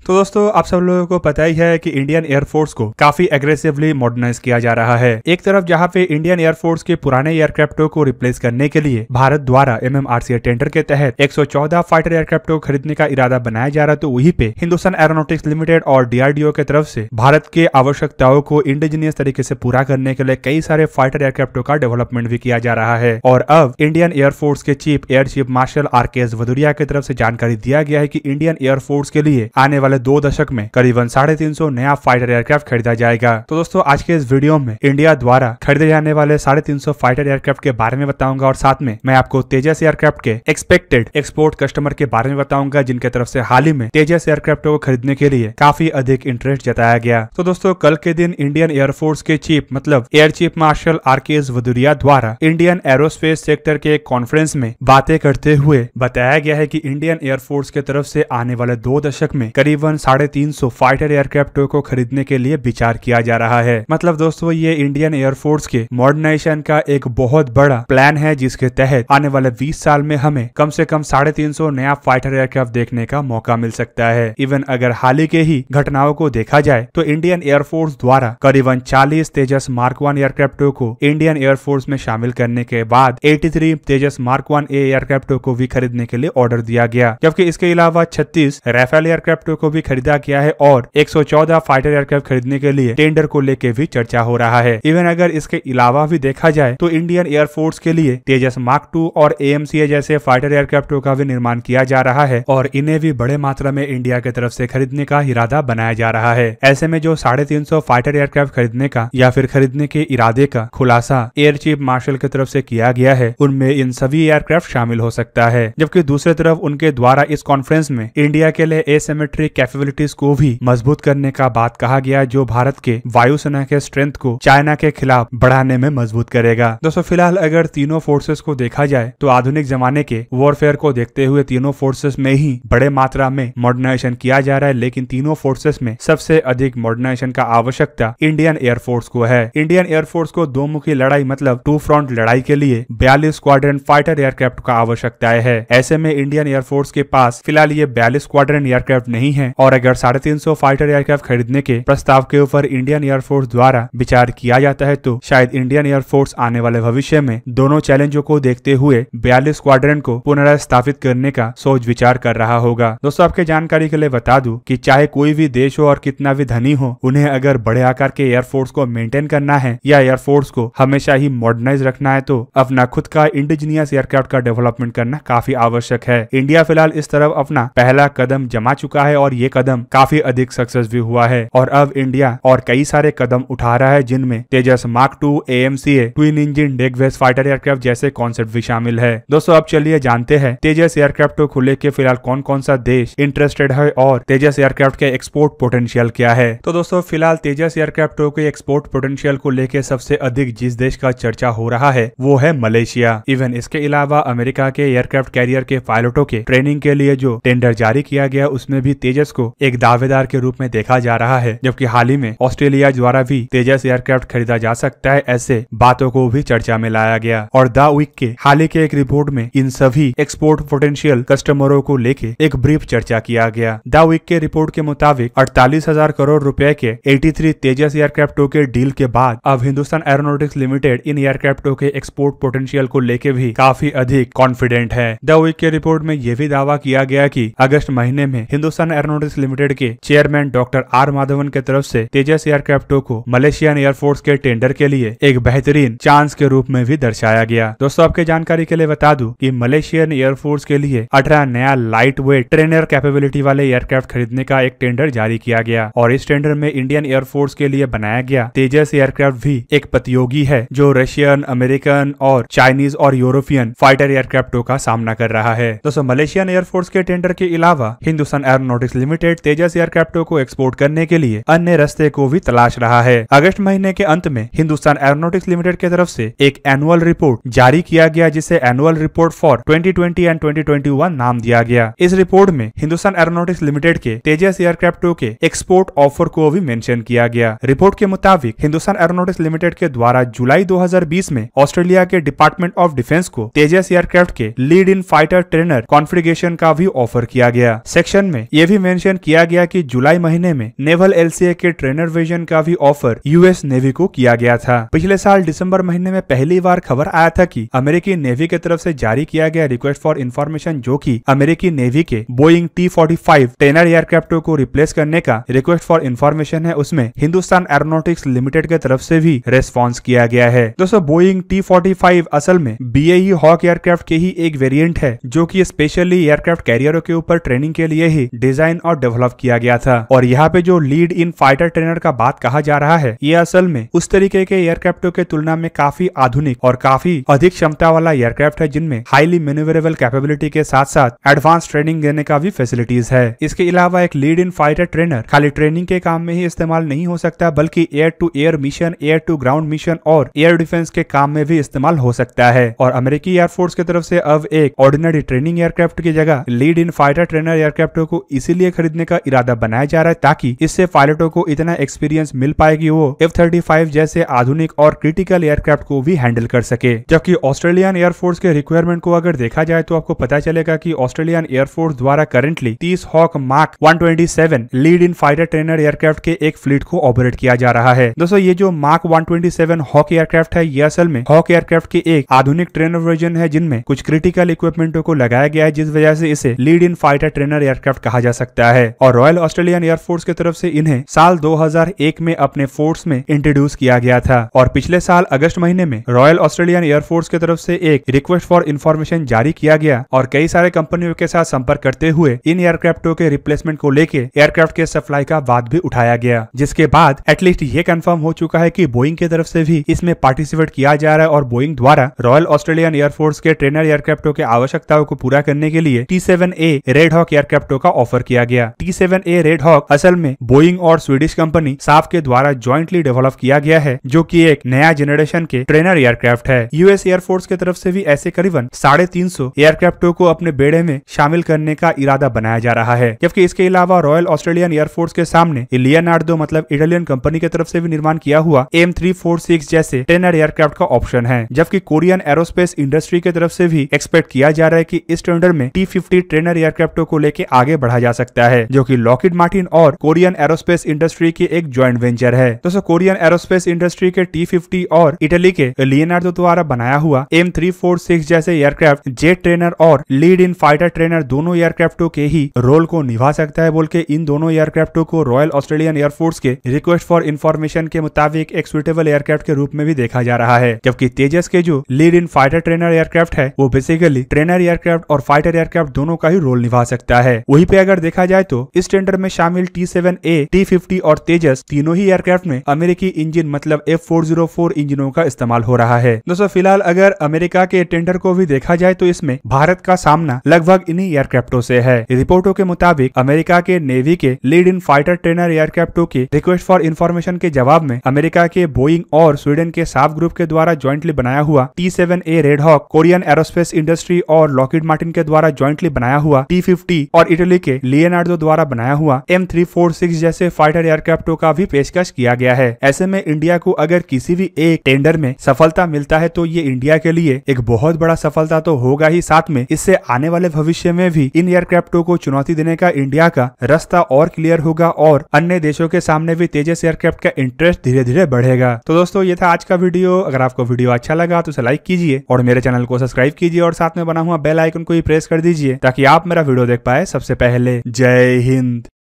तो दोस्तों आप सब लोगों को पता ही है कि इंडियन एयरफोर्स को काफी एग्रेसिवली मॉडर्नाइज किया जा रहा है। एक तरफ जहां पे इंडियन एयरफोर्स के पुराने एयरक्राफ्टों को रिप्लेस करने के लिए भारत द्वारा MMRCA टेंडर के तहत 114 फाइटर एयरक्राफ्ट को खरीदने का इरादा बनाया जा रहा, तो वहीं पे हिंदुस्तान एरोनॉटिक्स लिमिटेड और DRDO की तरफ से भारत के आवश्यकताओं को इंडिजीनियस तरीके से पूरा करने के लिए कई सारे फाइटर एयरक्राफ्टों का डेवलपमेंट भी किया जा रहा है। और अब इंडियन एयरफोर्स के chief air chief marshal RKS Bhadauria की तरफ से जानकारी दिया गया है कि इंडियन एयरफोर्स के लिए आने वाले 2 दशक में करीबन 350 नया फाइटर एयरक्राफ्ट खरीदा जाएगा। तो दोस्तों आज के इस वीडियो में इंडिया द्वारा खरीदे जाने वाले 350 फाइटर एयरक्राफ्ट के बारे में बताऊंगा और साथ में मैं आपको तेजस एयरक्राफ्ट के एक्सपेक्टेड एक्सपोर्ट कस्टमर के बारे में बताऊंगा, जिनके तरफ से हाल ही में तेजस एयरक्राफ्ट को खरीदने के लिए काफी अधिक इंटरेस्ट जताया गया। तो दोस्तों कल के दिन इंडियन एयरफोर्स के चीफ मतलब air chief marshal RKS Bhadauria द्वारा इंडियन एरोस्पेस सेक्टर के कॉन्फ्रेंस में बातें करते हुए बताया गया है कि इंडियन एयरफोर्स के तरफ से आने वाले 2 दशक में करीबन 350 फाइटर एयरक्राफ्टों को खरीदने के लिए विचार किया जा रहा है। मतलब दोस्तों ये इंडियन एयरफोर्स के मॉडर्नाइजेशन का एक बहुत बड़ा प्लान है, जिसके तहत आने वाले 20 साल में हमें कम से कम 350 नया फाइटर एयरक्राफ्ट देखने का मौका मिल सकता है। इवन अगर हाल ही के ही घटनाओं को देखा जाए तो इंडियन एयरफोर्स द्वारा करीबन 40 तेजस मार्क 1 एयरक्राफ्टों को इंडियन एयरफोर्स में शामिल करने के बाद 83 तेजस मार्क 1A एयरक्राफ्टों को भी खरीदने के लिए ऑर्डर दिया गया, जबकि इसके अलावा 36 राफेल एयरक्राफ्टों को भी खरीदा गया है और 114 फाइटर एयरक्राफ्ट खरीदने के लिए टेंडर को लेकर भी चर्चा हो रहा है। इवन अगर इसके अलावा भी देखा जाए तो इंडियन एयरफोर्स के लिए तेजस मार्क 2 और AMCA जैसे फाइटर एयरक्राफ्टों का भी निर्माण किया जा रहा है और इन्हें भी बड़े मात्रा में इंडिया की तरफ से खरीदने का इरादा बनाया जा रहा है। ऐसे में जो 350 फाइटर एयरक्राफ्ट खरीदने का या फिर खरीदने के इरादे का खुलासा एयर चीफ मार्शल की तरफ से किया गया है, उनमें इन सभी एयरक्राफ्ट शामिल हो सकता है। जबकि दूसरी तरफ उनके द्वारा इस कॉन्फ्रेंस में इंडिया के लिए एसिमेट्रिक कैपेबिलिटीज को भी मजबूत करने का बात कहा गया, जो भारत के वायुसेना के स्ट्रेंथ को चाइना के खिलाफ बढ़ाने में मजबूत करेगा। दोस्तों फिलहाल अगर तीनों फोर्सेस को देखा जाए तो आधुनिक जमाने के वॉरफेयर को देखते हुए तीनों फोर्सेस में ही बड़े मात्रा में मॉडर्नाइजेशन किया जा रहा है, लेकिन तीनों फोर्सेस में सबसे अधिक मॉडर्नाइजेशन का आवश्यकता इंडियन एयरफोर्स को है। इंडियन एयरफोर्स को दो मुखी लड़ाई मतलब 2 फ्रंट लड़ाई के लिए 42 स्क्वाड्रन फाइटर एयरक्राफ्ट का आवश्यकता है। ऐसे में इंडियन एयरफोर्स के पास फिलहाल ये 42 स्क्वाड्रन एयरक्राफ्ट नहीं है और अगर 350 फाइटर एयरक्राफ्ट खरीदने के प्रस्ताव के ऊपर इंडियन एयरफोर्स द्वारा विचार किया जाता है तो शायद इंडियन एयरफोर्स आने वाले भविष्य में दोनों चैलेंजों को देखते हुए 42 स्क्वाड्रन को पुनर्स्थापित करने का सोच विचार कर रहा होगा। दोस्तों आपके जानकारी के लिए बता दूं कि चाहे कोई भी देश हो और कितना भी धनी हो, उन्हें अगर बड़े आकार के एयरफोर्स को मेंटेन करना है या एयरफोर्स को हमेशा ही मॉडर्नाइज रखना है तो अपना खुद का इंडिजीनियस एयरक्राफ्ट का डेवलपमेंट करना काफी आवश्यक है। इंडिया फिलहाल इस तरफ अपना पहला कदम जमा चुका है और ये कदम काफी अधिक सक्सेस भी हुआ है और अब इंडिया और कई सारे कदम उठा रहा है, जिनमें Tejas mark 2 AMCA twin engine deck based fighter aircraft जैसे कॉन्सेप्ट भी शामिल है। दोस्तों अब चलिए जानते हैं तेजस एयरक्राफ्ट को लेकर फिलहाल कौन कौन सा देश इंटरेस्टेड है और तेजस एयरक्राफ्ट के एक्सपोर्ट पोटेंशियल क्या है। तो दोस्तों फिलहाल तेजस एयरक्राफ्ट के एक्सपोर्ट पोटेंशियल को लेकर सबसे अधिक जिस देश का चर्चा हो रहा है वो है मलेशिया। इवन इसके अलावा अमेरिका के एयरक्राफ्ट कैरियर के पायलटों के ट्रेनिंग के लिए जो टेंडर जारी किया गया उसमें भी तेजस को एक दावेदार के रूप में देखा जा रहा है, जबकि हाल ही में ऑस्ट्रेलिया द्वारा भी तेजस एयरक्राफ्ट खरीदा जा सकता है, ऐसे बातों को भी चर्चा में लाया गया। और द वीक के हाल ही के एक रिपोर्ट में इन सभी एक्सपोर्ट पोटेंशियल कस्टमरों को लेके एक ब्रीफ चर्चा किया गया। द वीक के रिपोर्ट के मुताबिक 48,000 करोड़ रुपए के 83 तेजस एयरक्राफ्टों के डील के बाद अब हिंदुस्तान एरोनॉटिक्स लिमिटेड इन एयरक्राफ्टों के एक्सपोर्ट पोटेंशियल को लेके भी काफी अधिक कॉन्फिडेंट है। द वीक के रिपोर्ट में यह भी दावा किया गया कि अगस्त महीने में हिंदुस्तान एरोनॉटिक्स लिमिटेड के चेयरमैन डॉक्टर R माधवन की तरफ से तेजस एयरक्राफ्टों को मलेशियन एयरफोर्स के टेंडर के लिए एक बेहतरीन चांस के रूप में भी दर्शाया गया। दोस्तों आपके जानकारी के लिए बता दूं कि मलेशियन एयरफोर्स के लिए 18 नया लाइट वेट ट्रेनर कैपेबिलिटी वाले एयरक्राफ्ट खरीदने का एक टेंडर जारी किया गया और इस टेंडर में इंडियन एयरफोर्स के लिए बनाया गया तेजस एयरक्राफ्ट भी एक प्रतियोगी है जो रशियन, अमेरिकन और चाइनीज और यूरोपियन फाइटर एयरक्राफ्टों का सामना कर रहा है। दोस्तों मलेशियन एयरफोर्स के टेंडर के अलावा हिंदुस्तान एरोनॉटिक्स लिमिटेड तेजस एयरक्राफ्टों को एक्सपोर्ट करने के लिए अन्य रास्ते को भी तलाश रहा है। अगस्त महीने के अंत में हिंदुस्तान एरोनॉटिक्स लिमिटेड की तरफ से एक एनुअल रिपोर्ट जारी किया गया, जिसे एनुअल रिपोर्ट फॉर 2020 एंड 2021 नाम दिया गया। इस रिपोर्ट में हिंदुस्तान एरोनॉटिक्स लिमिटेड के तेजस एयरक्राफ्टों के एक्सपोर्ट ऑफर को भी मेंशन किया गया। रिपोर्ट के मुताबिक हिंदुस्तान एरोनॉटिक्स लिमिटेड के द्वारा जुलाई 2020 में ऑस्ट्रेलिया के डिपार्टमेंट ऑफ डिफेंस को तेजस एयरक्राफ्ट के lead in fighter trainer configuration का भी ऑफर किया गया। सेक्शन में यह भी मेंशन किया गया कि जुलाई महीने में नेवल एलसीए के ट्रेनर वर्जन का भी ऑफर यूएस नेवी को किया गया था। पिछले साल दिसंबर महीने में पहली बार खबर आया था कि अमेरिकी नेवी की तरफ से जारी किया गया रिक्वेस्ट फॉर इंफॉर्मेशन, जो कि अमेरिकी नेवी के बोइंग T-45 ट्रेनर एयरक्राफ्टों को रिप्लेस करने का रिक्वेस्ट फॉर इंफॉर्मेशन है, उसमें हिंदुस्तान एरोनॉटिक्स लिमिटेड की तरफ से भी रेस्पॉन्स किया गया है। दोस्तों, बोइंग T-45 असल में BAE हॉक एयरक्राफ्ट के ही एक वेरिएंट है, जो कि स्पेशली एयरक्राफ्ट कैरियरों के ऊपर ट्रेनिंग के लिए ही डिजाइन और डेवलप किया गया था। और यहाँ पे जो लीड इन फाइटर ट्रेनर का बात कहा जा रहा है, ये असल में उस तरीके के एयरक्राफ्टों के तुलना में काफी आधुनिक और काफी अधिक क्षमता वाला एयरक्राफ्ट है, जिनमें हाईली मैन्यूवरेबल कैपेबिलिटी के साथ साथ एडवांस ट्रेनिंग देने का भी फैसिलिटीज है। इसके अलावा एक लीड इन फाइटर ट्रेनर खाली ट्रेनिंग के काम में ही इस्तेमाल नहीं हो सकता, बल्कि air to air mission, air to ground mission और एयर डिफेंस के काम में भी इस्तेमाल हो सकता है। और अमेरिकी एयरफोर्स की तरफ से अब एक ऑर्डिनरी ट्रेनिंग एयरक्राफ्ट की जगह लीड इन फाइटर ट्रेनर एयरक्राफ्टों को इसीलिए खरीदने का इरादा बनाया जा रहा है ताकि इससे पायलटों को इतना एक्सपीरियंस मिल पाएगी वो F-35 जैसे आधुनिक और क्रिटिकल एयरक्राफ्ट को भी हैंडल कर सके। जबकि ऑस्ट्रेलियन एयरफोर्स के रिक्वायरमेंट को अगर देखा जाए तो आपको पता चलेगा कि ऑस्ट्रेलियन एयरफोर्स द्वारा currently 30 Hawk Mark 127 lead in fighter trainer aircraft के एक फ्लीट को ऑपरेट किया जा रहा है। दोस्तों, ये जो मार्क 127 हॉक एयरक्राफ्ट है, ये असल में हॉक एयरक्राफ्ट की एक आधुनिक ट्रेनर वर्जन है, जिनमें कुछ क्रिटिकल इक्विपमेंटों को लगाया गया है, जिस वजह से इसे lead in fighter trainer aircraft कहा जा सकता है। और रॉयल ऑस्ट्रेलियन एयरफोर्स की तरफ से इन्हें साल 2001 में अपने फोर्स में इंट्रोड्यूस किया गया था। और पिछले साल अगस्त महीने में रॉयल ऑस्ट्रेलियन एयरफोर्स की तरफ से एक रिक्वेस्ट फॉर इंफॉर्मेशन जारी किया गया और कई सारे कंपनियों के साथ संपर्क करते हुए इन एयरक्राफ्टों के रिप्लेसमेंट को लेके एयरक्राफ्ट के सप्लाई का बात भी उठाया गया, जिसके बाद एटलीस्ट ये कंफर्म हो चुका है कि बोइंग की तरफ से भी इसमें पार्टिसिपेट किया जा रहा है और बोइंग द्वारा रॉयल ऑस्ट्रेलियन एयरफोर्स के ट्रेनर एयरक्राफ्टों के आवश्यकताओं को पूरा करने के लिए T-7A रेड हॉक एयरक्राफ्टों का ऑफर किया गया। T-7A रेड हॉक असल में बोइंग और स्वीडिश कंपनी साफ के द्वारा ज्वाइंटली डेवलप किया गया है, जो कि एक नया जनरेशन के ट्रेनर एयरक्राफ्ट है। यूएस एयरफोर्स की तरफ से भी ऐसे करीबन 350 एयरक्राफ्टों को अपने बेड़े में शामिल करने का इरादा बनाया जा रहा है। जबकि इसके अलावा रॉयल ऑस्ट्रेलियन एयरफोर्स के सामने लियोनार्डो मतलब इटालियन कंपनी की तरफ से भी निर्माण किया हुआ M346 जैसे ट्रेनर एयरक्राफ्ट का ऑप्शन है। जबकि कोरियन एरोस्पेस इंडस्ट्री की तरफ से भी एक्सपेक्ट किया जा रहा है कि इस टेंडर में T-50 ट्रेनर एयरक्राफ्टों को लेके आगे बढ़ा जा सकता है, जो कि लॉकहीड मार्टिन और कोरियन एरोस्पेस इंडस्ट्री की एक ज्वाइंट वेंचर है। दोस्तों, कोरियन एरोस्पेस इंडस्ट्री के T-50 और इटली के लियोनार्डो द्वारा बनाया हुआ M346 जैसे एयरक्राफ्ट जेट ट्रेनर और लीड इन फाइटर ट्रेनर दोनों एयरक्राफ्टों के ही रोल को निभा सकता है बोल के इन दोनों एयरक्राफ्टों को रॉयल ऑस्ट्रेलियन एयरफोर्स के रिक्वेस्ट फॉर इंफॉर्मेशन के मुताबिक एक सुटेबल एयरक्राफ्ट के रूप में भी देखा जा रहा है। जबकि तेजस के जो lead in fighter trainer aircraft है, वो बेसिकली ट्रेनर एयरक्राफ्ट और फाइटर एयरक्राफ्ट दोनों का ही रोल निभा सकता है। वहीं पे अगर देखा जाए तो इस टेंडर में शामिल T-7A, T-50 और तेजस तीनों ही एयरक्राफ्ट में अमेरिकी इंजन मतलब F404 इंजनों का इस्तेमाल हो रहा है। दोस्तों, फिलहाल अगर अमेरिका के टेंडर को भी देखा जाए तो इसमें भारत का सामना लगभग इन्हीं एयरक्राफ्टों से है। रिपोर्टों के मुताबिक अमेरिका के नेवी के लीड इन फाइटर ट्रेनर एयरक्राफ्टों के रिक्वेस्ट फॉर इंफॉर्मेशन के जवाब में अमेरिका के बोइंग और स्वीडन के साफ ग्रुप के द्वारा ज्वाइंटली बनाया हुआ T-7A Red Hawk, Korean aerospace industry और लॉकहीड मार्टिन के द्वारा ज्वाइंटली बनाया हुआ T-50 और इटली के लियोनार्डो द्वारा बनाया हुआ M346 जैसे फाइटर एयरक्राफ्टों का भी पेशकश किया गया है। ऐसे में इंडिया को अगर किसी भी एक टेंडर में सफलता मिलता है तो ये इंडिया के लिए एक बहुत बड़ा सफलता तो होगा ही, साथ में इससे आने वाले भविष्य में भी इन एयरक्राफ्टों को चुनौती देने का इंडिया का रास्ता और क्लियर होगा और अन्य देशों के सामने भी तेजस एयरक्राफ्ट का इंटरेस्ट धीरे धीरे बढ़ेगा। तो दोस्तों, ये था आज का वीडियो। अगर आपको वीडियो अच्छा लगा तो उसे लाइक कीजिए और मेरे चैनल को सब्सक्राइब कीजिए और साथ में बना हुआ बेल आइकन को भी प्रेस कर दीजिए ताकि आप मेरा वीडियो देख पाए सबसे पहले। जय हिंद।